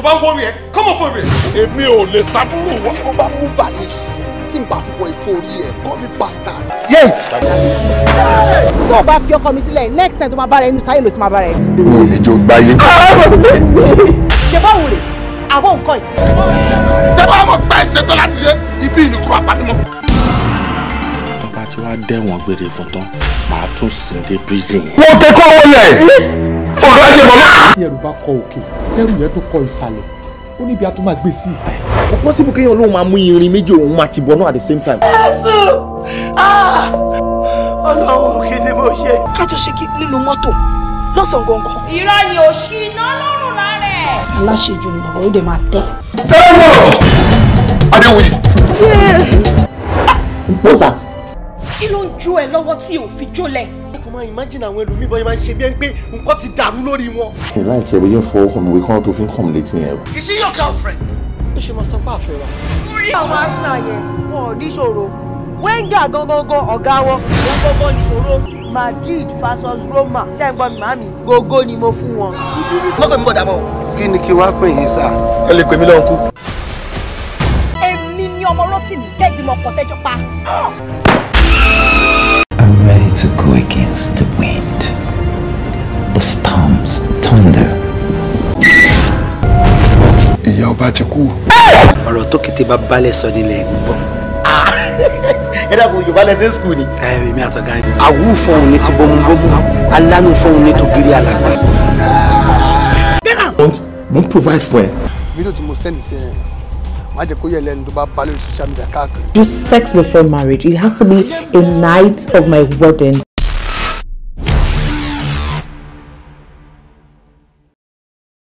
tó bá ń wọrí ẹ come on for it. èmi ò lè sábúrò wọn. ó bá mú variation tí n bá fi wọ ìforí ẹ call me bastard. tó o bá fi ọkọ mi sílẹ̀ next time tó máa bára ẹnu sáyé ló ti máa bára ẹ. mi ò ní jọ gbáyé. ṣe báwo rè àwọn nǹkan yìí. tẹ́wọ́ àwọn gbà ìṣètò láti ṣe ibi ìnìkú wa pàdé mọ́. tó bá ti wá dẹ̀wọ̀n gbére fún tán màá tún sìn dé prison yẹn. wọ́n tẹ́ kọ́ wọlé ọ̀rọ̀ ajé bọ̀. tí ẹrù bá kọ òkè tẹrù yẹn tó kọ ìsàlẹ̀ ó níbi a tó máa gbé sí. kò possible kéèyàn lóun máa mú irin méjì òun máa ti bọ̀ náà at the same time. ọlọ́run kí ni mo ṣe. kájọ ṣe kí nínú mọ́tò lọ́sàn-án gangan. irọ́ ni ò ṣí iná lọ́rùn lárẹ̀. aláṣejù ni bàbá ó dẹ̀ máa tẹ́. adéwòye. what's that? kí ló ń jó ẹ lọ́wọ́ tí ò fi jólẹ̀. kò máa imagine àwọn ẹlòmíì bọ́ ẹ máa ń ṣe bí ẹni pé nǹkan ti dàrú lórí wọn. ìlà ìkẹ́ bóyá fọwọ́ kàn mí wí kán tó fi ń kàn mí létí yẹn. Is she your girlfriend? ó ṣe máa sọ pé àfẹ́ wa. àwọn Arsenal yẹn wọn ò níṣòro Wenger gangan ọ̀gá wọn gangan níṣòro Madrid versus Roma ṣé ń gbọ́ mi màmí gógó ni mo fún wọn. mọ́kàn mi bọ̀ dàmọ́. kí ni kí wàá pè yín sá. ẹ lè pè mí lọ́nkú. èmi ni ọmọ Rotimi tẹ́gbìmọ̀ pọ̀tẹ́jọ́ pa. I'm ready to go against the wind, the storms, thunder. ìyá ọba ti kú. ọ̀rọ̀ tó kété bá balẹ̀ sọ nílẹ̀ gbọ́. ẹ dàgbọ́ yorùbá lẹ́sẹ̀ skul ni. èmi àtọ̀gá yìí. àwù fọ̀hún ní ti bọ́múbọ́mú alánú fọ̀hún ní tògiri àlàgbà. won't provide for ẹ. fídíò tí mo sẹ́ndì sí ẹ má jẹ́ kó yẹ lẹ́nu tó bá balẹ̀ social media káàkiri. Do sex before marriage. It has to be a night of my wedding.